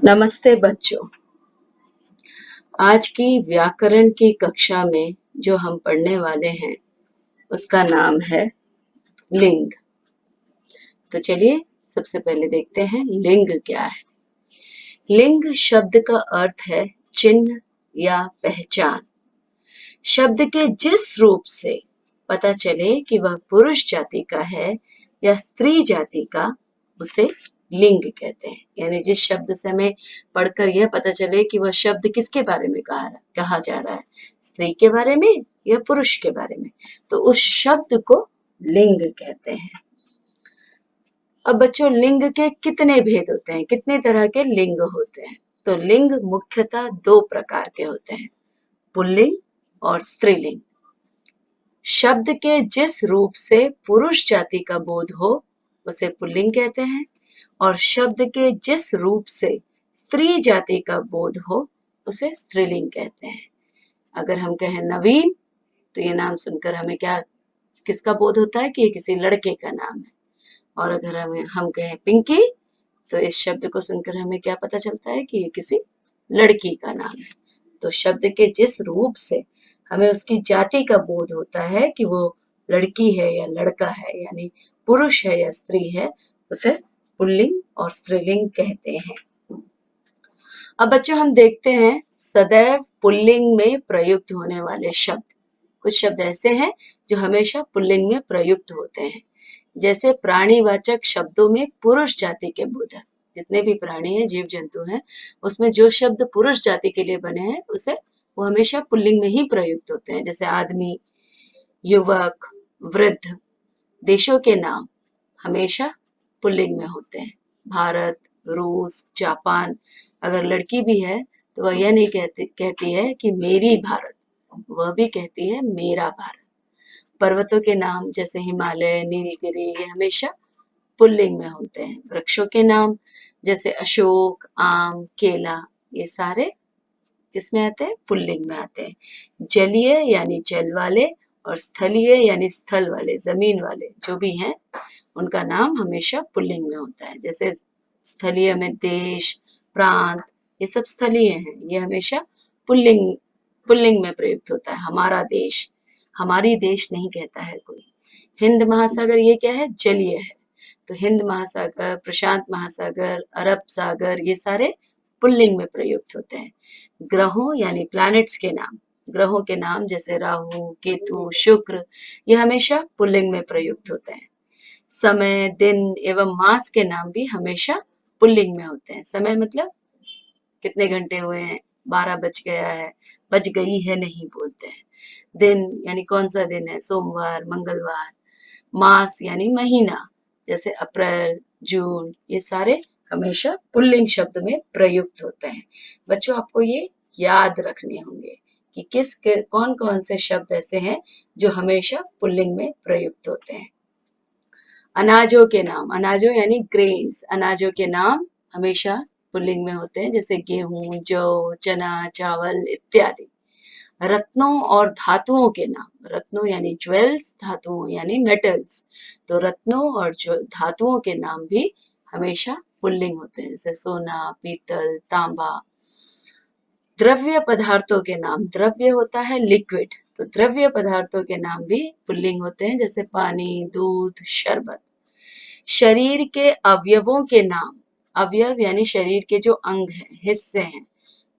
नमस्ते बच्चों। आज की व्याकरण की कक्षा में जो हम पढ़ने वाले हैं उसका नाम है लिंग। तो चलिए सबसे पहले देखते हैं लिंग क्या है। लिंग शब्द का अर्थ है चिन्ह या पहचान। शब्द के जिस रूप से पता चले कि वह पुरुष जाति का है या स्त्री जाति का, उसे लिंग कहते हैं। यानी जिस शब्द से हमें पढ़कर यह पता चले कि वह शब्द किसके बारे में कहा जा रहा है, स्त्री के बारे में या पुरुष के बारे में, तो उस शब्द को लिंग कहते हैं। अब बच्चों, लिंग के कितने भेद होते हैं, कितने तरह के लिंग होते हैं? तो लिंग मुख्यतः दो प्रकार के होते हैं, पुल्लिंग और स्त्रीलिंग। शब्द के जिस रूप से पुरुष जाति का बोध हो उसे पुल्लिंग कहते हैं, और शब्द के जिस रूप से स्त्री जाति का बोध हो उसे स्त्रीलिंग कहते हैं। अगर हम कहें नवीन, तो ये नाम सुनकर हमें किसका बोध होता है कि ये किसी लड़के का नाम है। और अगर हम कहें पिंकी, तो इस शब्द को सुनकर हमें क्या पता चलता है कि ये किसी लड़की का नाम है। तो शब्द के जिस रूप से हमें उसकी जाति का बोध होता है कि वो लड़की है या लड़का है, यानी पुरुष है या स्त्री है, उसे पुल्लिंग और स्त्रीलिंग कहते हैं। अब बच्चों, हम देखते हैं सदैव पुल्लिंग में प्रयुक्त होने वाले शब्द। कुछ शब्द ऐसे हैं जो हमेशा पुल्लिंग में प्रयुक्त होते हैं, जैसे प्राणीवाचक शब्दों में पुरुष जाति के बोधक। जितने भी प्राणी हैं, जीव जंतु हैं, उसमें जो शब्द पुरुष जाति के लिए बने हैं वो हमेशा पुल्लिंग में ही प्रयुक्त होते हैं, जैसे आदमी, युवक, वृद्ध। देशों के नाम हमेशा पुल्लिंग में होते हैं। भारत, रूस, जापान। अगर लड़की भी है तो वह यह नहीं कहती है कि मेरी भारत, वह भी कहती है मेरा भारत। पर्वतों के नाम जैसे हिमालय, नीलगिरी, ये हमेशा पुल्लिंग में होते हैं। वृक्षों के नाम जैसे अशोक, आम, केला, ये सारे किसमें आते हैं? पुल्लिंग में आते हैं। जलीय यानी जल वाले, और स्थलीय यानी स्थल वाले, जमीन वाले जो भी हैं, उनका नाम हमेशा पुल्लिंग में होता है। जैसे स्थलीय में देश, प्रांत, ये सब स्थलीय हैं, ये हमेशा पुल्लिंग में प्रयुक्त होता है। हमारा देश, हमारी देश नहीं कहता है कोई। हिंद महासागर ये क्या है? जलीय है। तो हिंद महासागर, प्रशांत महासागर, अरब सागर, ये सारे पुल्लिंग में प्रयुक्त होते हैं। ग्रहों यानी प्लैनेट्स के नाम, ग्रहों के नाम जैसे राहु, केतु, शुक्र, ये हमेशा पुल्लिंग में प्रयुक्त होते हैं। समय, दिन एवं मास के नाम भी हमेशा पुल्लिंग में होते हैं। समय मतलब कितने घंटे हुए हैं, 12 बज गया है, बज गई है नहीं बोलते हैं। दिन यानी कौन सा दिन है, सोमवार, मंगलवार। मास यानी महीना, जैसे अप्रैल, जून, ये सारे हमेशा पुल्लिंग शब्द में प्रयुक्त होते हैं। बच्चों, आपको ये याद रखने होंगे कि कौन कौन से शब्द ऐसे हैं जो हमेशा पुल्लिंग में प्रयुक्त होते हैं। अनाजों के नाम, अनाजों यानी ग्रेन्स, अनाजों के नाम हमेशा पुल्लिंग में होते हैं, जैसे गेहूं, जौ, चना, चावल इत्यादि। रत्नों और धातुओं के नाम, रत्नों यानी ज्वेल्स, धातुओं यानी मेटल्स, तो रत्नों और धातुओं के नाम भी हमेशा पुल्लिंग होते हैं, जैसे सोना, पीतल, तांबा। द्रव्य पदार्थों के नाम, द्रव्य होता है लिक्विड, तो द्रव्य पदार्थों के नाम भी पुल्लिंग होते हैं, जैसे पानी, दूध, शरबत। शरीर के अवयवों के नाम, अवयव यानी शरीर के जो अंग हैं, हिस्से हैं,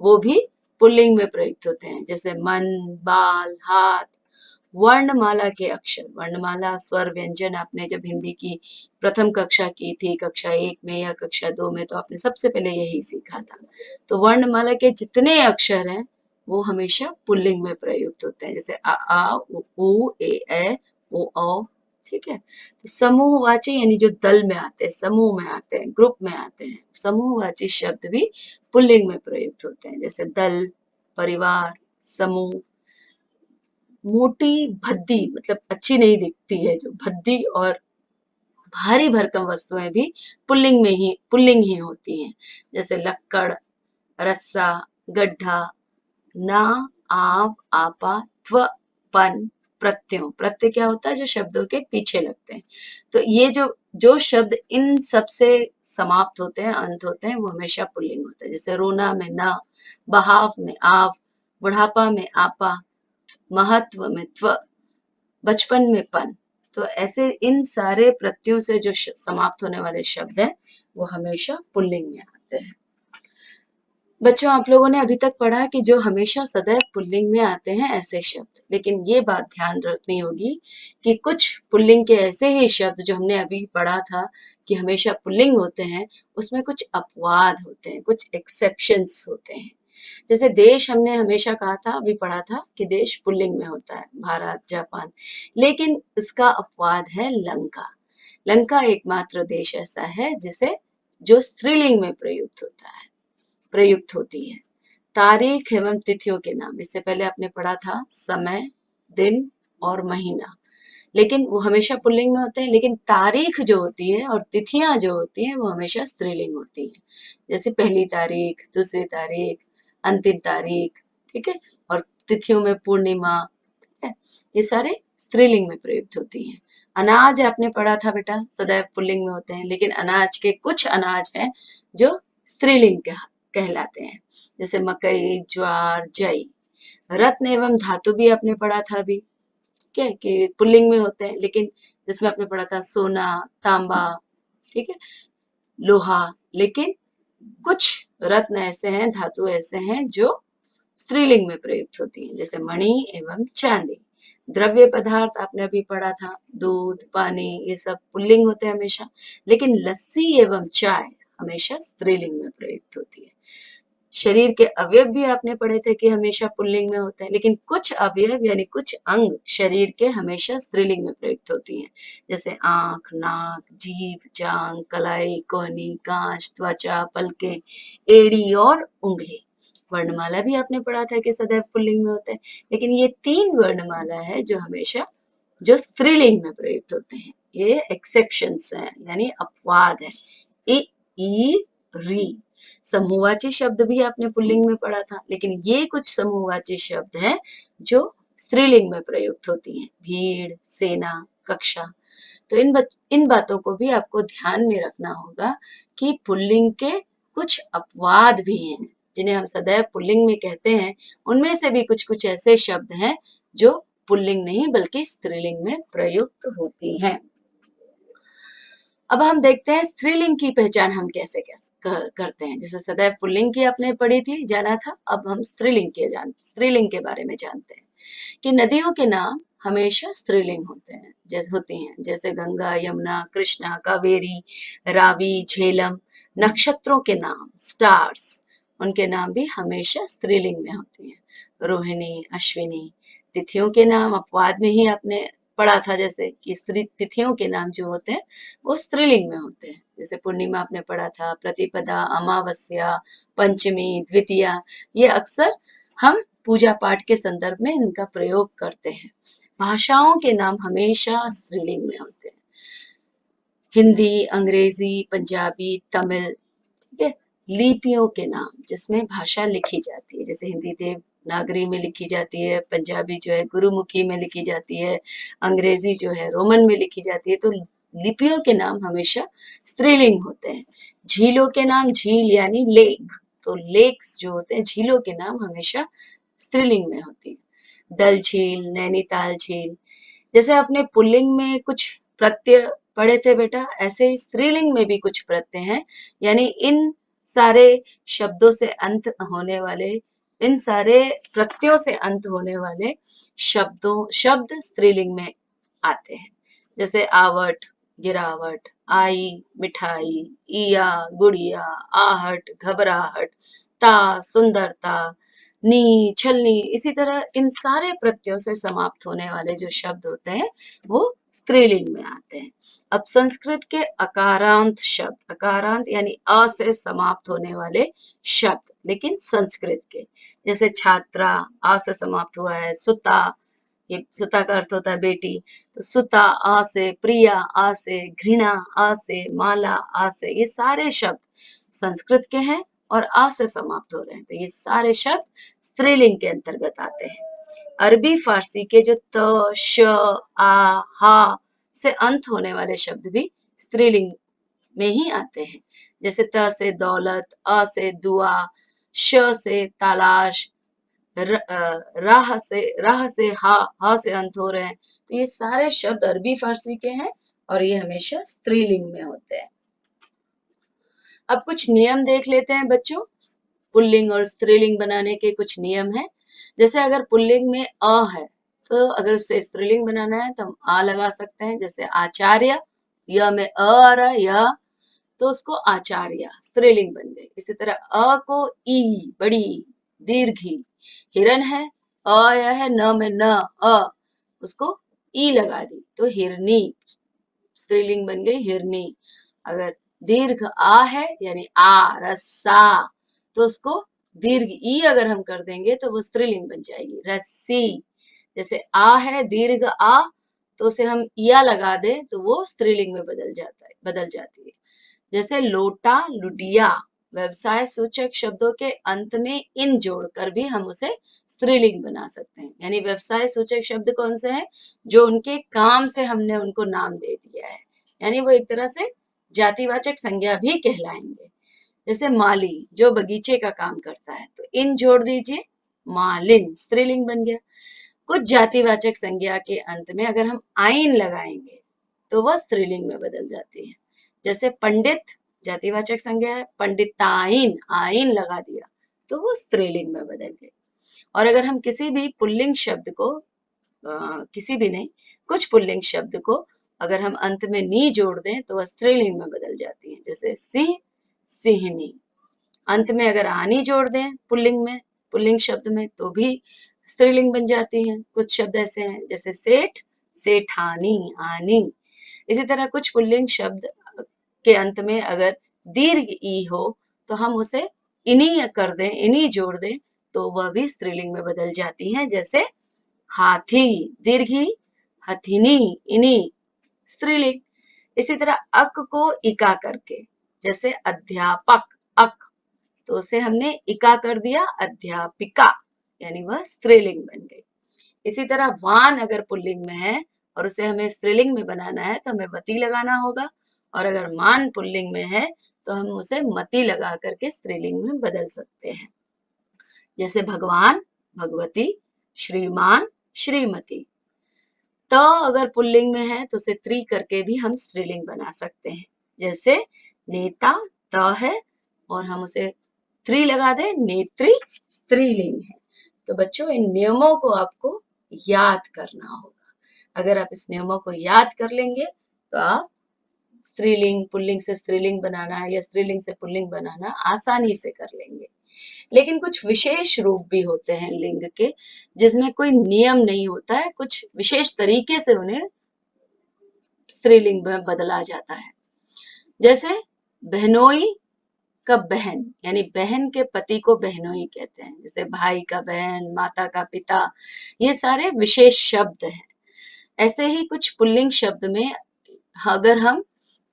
वो भी पुल्लिंग में प्रयुक्त होते हैं, जैसे मन, बाल, हाथ। वर्णमाला के अक्षर, वर्णमाला स्वर व्यंजन, आपने जब हिंदी की प्रथम कक्षा की थी, कक्षा 1 में या कक्षा 2 में, तो आपने सबसे पहले यही सीखा था। तो वर्णमाला के जितने अक्षर हैं वो हमेशा पुल्लिंग में प्रयुक्त होते हैं, जैसे अ आ उ ए ओ औ। ठीक है। तो समूहवाची यानी जो दल में आते हैं, समूह में आते हैं, ग्रुप में आते हैं, समूहवाची शब्द भी पुल्लिंग में प्रयुक्त होते हैं, जैसे दल, परिवार, समूह। मोटी भद्दी मतलब अच्छी नहीं दिखती है, जो भद्दी और भारी भरकम वस्तुएं भी पुल्लिंग ही होती हैं, जैसे लक्कड़, रस्सा, गड्ढा। ना, आप, आपा, त्व, पन, प्रत्यय क्या होता है? जो शब्दों के पीछे लगते हैं। तो ये जो जो शब्द इन सब से समाप्त होते हैं, अंत होते हैं, वो हमेशा पुल्लिंग होता है। जैसे रोना में न, बहाव में आव, बुढ़ापा में आपा, महत्व में त्व, बचपन में पन। तो ऐसे इन सारे प्रत्ययों से जो समाप्त होने वाले शब्द हैं वो हमेशा पुल्लिंग में आते हैं। बच्चों, आप लोगों ने अभी तक पढ़ा कि जो हमेशा सदैव पुल्लिंग में आते हैं ऐसे शब्द, लेकिन ये बात ध्यान रखनी होगी कि कुछ पुल्लिंग के ऐसे ही शब्द जो हमने अभी पढ़ा था कि हमेशा पुल्लिंग होते हैं, उसमें कुछ अपवाद होते हैं, कुछ एक्सेप्शंस होते हैं। जैसे देश हमने हमेशा कहा था, अभी पढ़ा था कि देश पुल्लिंग में होता है, भारत, जापान, लेकिन इसका अपवाद है लंका। लंका एकमात्र देश ऐसा है जो स्त्रीलिंग में प्रयुक्त होती है। तारीख एवं तिथियों के नाम, इससे पहले आपने पढ़ा था समय, दिन और महीना, लेकिन वो हमेशा पुल्लिंग में होते हैं, लेकिन तारीख जो होती है और तिथियां जो होती हैं वो हमेशा स्त्रीलिंग होती है। जैसे पहली तारीख, दूसरी तारीख, अंतिम तारीख, ठीक है, और तिथियों में पूर्णिमा, ठीक है, ये सारे स्त्रीलिंग में प्रयुक्त होती हैं। अनाज आपने पढ़ा था बेटा, सदैव पुल्लिंग में होते हैं, लेकिन अनाज के कुछ अनाज हैं जो स्त्रीलिंग कहलाते हैं, जैसे मकई, ज्वार, जई। रत्न एवं धातु भी आपने पढ़ा था अभी, ठीक है, कि पुल्लिंग में होते हैं, लेकिन जिसमें आपने पढ़ा था सोना, तांबा, ठीक है, लोहा, लेकिन कुछ रत्न ऐसे हैं, धातु ऐसे हैं जो स्त्रीलिंग में प्रयुक्त होती हैं, जैसे मणि एवं चांदी। द्रव्य पदार्थ आपने अभी पढ़ा था, दूध, पानी, ये सब पुल्लिंग होते हैं हमेशा, लेकिन लस्सी एवं चाय हमेशा स्त्रीलिंग में प्रयुक्त होती है। शरीर के अवयव भी आपने पढ़े थे कि हमेशा पुल्लिंग में होते हैं, लेकिन कुछ अवयव यानी कुछ अंग शरीर के हमेशा स्त्रीलिंग में प्रयुक्त होती हैं, जैसे आंख, नाक, जीभ, जांघ, कलाई, कोहनी, कांच, त्वचा, पलकें, एड़ी और उंगली। वर्णमाला भी आपने पढ़ा था कि सदैव पुल्लिंग में होते हैं, लेकिन ये 3 वर्णमाला है जो स्त्रीलिंग में प्रयुक्त होते हैं। ये एक्सेप्शंस हैं, यानी अपवाद है। इ, ई, री। समूहवाची शब्द भी आपने पुल्लिंग में पढ़ा था, लेकिन ये कुछ समूहवाची शब्द हैं जो स्त्रीलिंग में प्रयुक्त होती हैं, भीड़, सेना, कक्षा। तो इन बातों को भी आपको ध्यान में रखना होगा कि पुल्लिंग के कुछ अपवाद भी हैं, जिन्हें हम सदैव पुल्लिंग में कहते हैं, उनमें से भी कुछ कुछ ऐसे शब्द हैं जो पुल्लिंग नहीं बल्कि स्त्रीलिंग में प्रयुक्त होती हैं। अब हम देखते हैं स्त्रीलिंग की पहचान हम कैसे करते हैं। जैसे सदैव पुल्लिंग की आपने पढ़ी थी, जाना था, अब हम स्त्रीलिंग के बारे में जानते हैं कि नदियों के नाम हमेशा स्त्रीलिंग होती हैं, जैसे गंगा, यमुना, कृष्णा, कावेरी, रावी, झेलम। नक्षत्रों के नाम, स्टार्स, उनके नाम भी हमेशा स्त्रीलिंग में होती हैं, रोहिणी, अश्विनी। तिथियों के नाम अपवाद में ही आपने पढ़ा था, जैसे कि स्त्री तिथियों के नाम जो होते हैं वो स्त्रीलिंग में होते हैं, जैसे पूर्णिमा आपने पढ़ा था, प्रतिपदा, अमावस्या, पंचमी, द्वितीया। ये अक्सर हम पूजा पाठ के संदर्भ में इनका प्रयोग करते हैं। भाषाओं के नाम हमेशा स्त्रीलिंग में होते हैं, हिंदी, अंग्रेजी, पंजाबी, तमिल, ठीक है। लिपियों के नाम, जिसमें भाषा लिखी जाती है, जैसे हिंदी देवनागरी में लिखी जाती है, पंजाबी जो है गुरुमुखी में लिखी जाती है, अंग्रेजी जो है रोमन में लिखी जाती है। तो लिपियों के नाम हमेशा स्त्रीलिंग होते हैं। झीलों के नाम, झील यानी लेक, तो लेक्स जो होते हैं, झीलों के नाम हमेशा स्त्रीलिंग में होती है। डल झील, नैनीताल झील। जैसे आपने पुल्लिंग में कुछ प्रत्यय पढ़े थे बेटा, ऐसे ही स्त्रीलिंग में भी कुछ प्रत्यय हैं, यानी इन सारे शब्दों से अंत होने वाले, इन सारे प्रत्ययों से अंत होने वाले शब्द स्त्रीलिंग में आते हैं, जैसे आवट, गिरावट, आई, मिठाई, इया, गुड़िया, आहट, घबराहट, ता, सुंदरता, नी, छलनी। इसी तरह इन सारे प्रत्ययों से समाप्त होने वाले जो शब्द होते हैं वो स्त्रीलिंग में आते हैं। अब संस्कृत के अकारांत शब्द, अकारांत यानी अ से समाप्त होने वाले शब्द, लेकिन संस्कृत के, जैसे छात्रा, आ से समाप्त हुआ है, सुता, ये सुता का अर्थ होता है बेटी, तो सुता आ से, प्रिया आ से, घृणा आ से, माला आ से, ये सारे शब्द संस्कृत के हैं और आ से समाप्त हो रहे हैं, तो ये सारे शब्द स्त्रीलिंग के अंतर्गत आते हैं। अरबी फारसी के जो त, श, आ, हा से अंत होने वाले शब्द भी स्त्रीलिंग में ही आते हैं। जैसे त से दौलत, अ से दुआ, श से तालाश, राह से हा से अंत हो रहे हैं। तो ये सारे शब्द अरबी फारसी के हैं और ये हमेशा स्त्रीलिंग में होते हैं। अब कुछ नियम देख लेते हैं बच्चों, पुल्लिंग और स्त्रीलिंग बनाने के कुछ नियम हैं। जैसे अगर पुल्लिंग में अ है तो अगर उसे स्त्रीलिंग बनाना है तो हम आ लगा सकते हैं। जैसे आचार्य, य में अ आ रहा है, य तो उसको आचार्य स्त्रीलिंग बन गई। इसी तरह अ को ई बड़ी दीर्घी, हिरन है, अ आया है, न में न अ, उसको ई लगा दी तो हिरनी स्त्रीलिंग बन गई हिरनी। अगर दीर्घ आ है यानी आ रस्सा तो उसको दीर्घ ई अगर हम कर देंगे तो वो स्त्रीलिंग बन जाएगी रस्सी। जैसे आ है दीर्घ आ तो उसे हम इया लगा दें तो वो स्त्रीलिंग में बदल जाती है। जैसे लोटा, लुटिया, व्यवसाय सूचक शब्दों के अंत में इन जोड़कर भी हम उसे स्त्रीलिंग बना सकते हैं। यानी व्यवसाय सूचक शब्द कौन से हैं? जो उनके काम से हमने उनको नाम दे दिया है, यानी वो एक तरह से जातिवाचक संज्ञा भी कहलाएंगे। जैसे माली जो बगीचे का काम करता है तो इन जोड़ दीजिए, मालिन स्त्रीलिंग बन गया। कुछ जातिवाचक संज्ञा के अंत में अगर हम आइन लगाएंगे तो वह स्त्रीलिंग में बदल जाती है। जैसे पंडित जातिवाचक संज्ञा है, पंडिताइन आइन लगा दिया तो वो स्त्रीलिंग में बदल गई। और अगर हम किसी भी पुल्लिंग शब्द को किसी भी नहीं, कुछ पुल्लिंग शब्द को अगर हम अंत में नी जोड़ दें तो वह स्त्रीलिंग में बदल जाती है। जैसे सिंह, सिंहनी। अंत में अगर आनी जोड़ दें पुल्लिंग शब्द में तो भी स्त्रीलिंग बन जाती हैं। कुछ शब्द ऐसे हैं जैसे सेठ, सेठानी, आनी। इसी तरह कुछ पुल्लिंग शब्द के अंत में अगर दीर्घ ई हो तो हम उसे इनी कर दें, इनी जोड़ दें तो वह भी स्त्रीलिंग में बदल जाती हैं। जैसे हाथी दीर्घी, हथिनी इनी स्त्रीलिंग। इसी तरह अक को इका करके, जैसे अध्यापक अक तो उसे हमने इका कर दिया अध्यापिका, यानी वह स्त्रीलिंग बन गई। इसी तरह वान अगर पुल्लिंग में है और उसे हमें स्त्रीलिंग में बनाना है तो हमें वती लगाना होगा, और अगर मान पुल्लिंग में है तो हम उसे मति लगा करके स्त्रीलिंग में बदल सकते हैं। जैसे भगवान, भगवती, श्रीमान, श्रीमती। त अगर पुल्लिंग में है तो उसे त्री करके भी हम स्त्रीलिंग बना सकते हैं। जैसे नेता त है और हम उसे त्री लगा दें, नेत्री स्त्रीलिंग है। तो बच्चों इन नियमों को आपको याद करना होगा। अगर आप इस नियमों को याद कर लेंगे तो आप स्त्रीलिंग पुल्लिंग से स्त्रीलिंग बनाना या स्त्रीलिंग से पुल्लिंग बनाना आसानी से कर लेंगे। लेकिन कुछ विशेष रूप भी होते हैं लिंग के जिसमें कोई नियम नहीं होता है, कुछ विशेष तरीके से उन्हें स्त्रीलिंग में बदला जाता है। जैसे बहनोई का बहन, यानी बहन के पति को बहनोई कहते हैं। जैसे भाई का बहन, माता का पिता, ये सारे विशेष शब्द हैं। ऐसे ही कुछ पुल्लिंग शब्द में अगर हम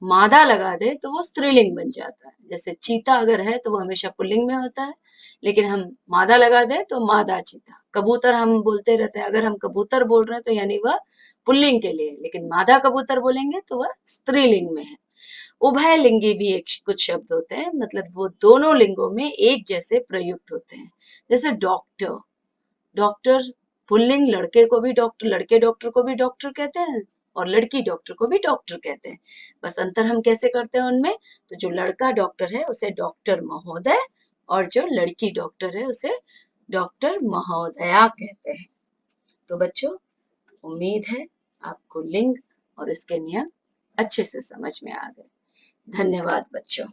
मादा लगा दे तो वो स्त्रीलिंग बन जाता है। जैसे चीता अगर है तो वो हमेशा पुल्लिंग में होता है, लेकिन हम मादा लगा दे तो मादा चीता। कबूतर हम बोलते रहते हैं, अगर हम कबूतर बोल रहे हैं तो यानी वह पुल्लिंग के लिए, लेकिन मादा कबूतर बोलेंगे तो वह स्त्रीलिंग में है। उभय लिंगी भी एक कुछ शब्द होते हैं, मतलब वो दोनों लिंगों में एक जैसे प्रयुक्त होते हैं। जैसे डॉक्टर, डॉक्टर पुल्लिंग, लड़के को भी डॉक्टर, लड़के डॉक्टर को भी डॉक्टर कहते हैं और लड़की डॉक्टर को भी डॉक्टर कहते हैं। बस अंतर हम कैसे करते हैं उनमें, तो जो लड़का डॉक्टर है उसे डॉक्टर महोदय और जो लड़की डॉक्टर है उसे डॉक्टर महोदया कहते हैं। तो बच्चों उम्मीद है आपको लिंग और इसके नियम अच्छे से समझ में आ गए। धन्यवाद बच्चों।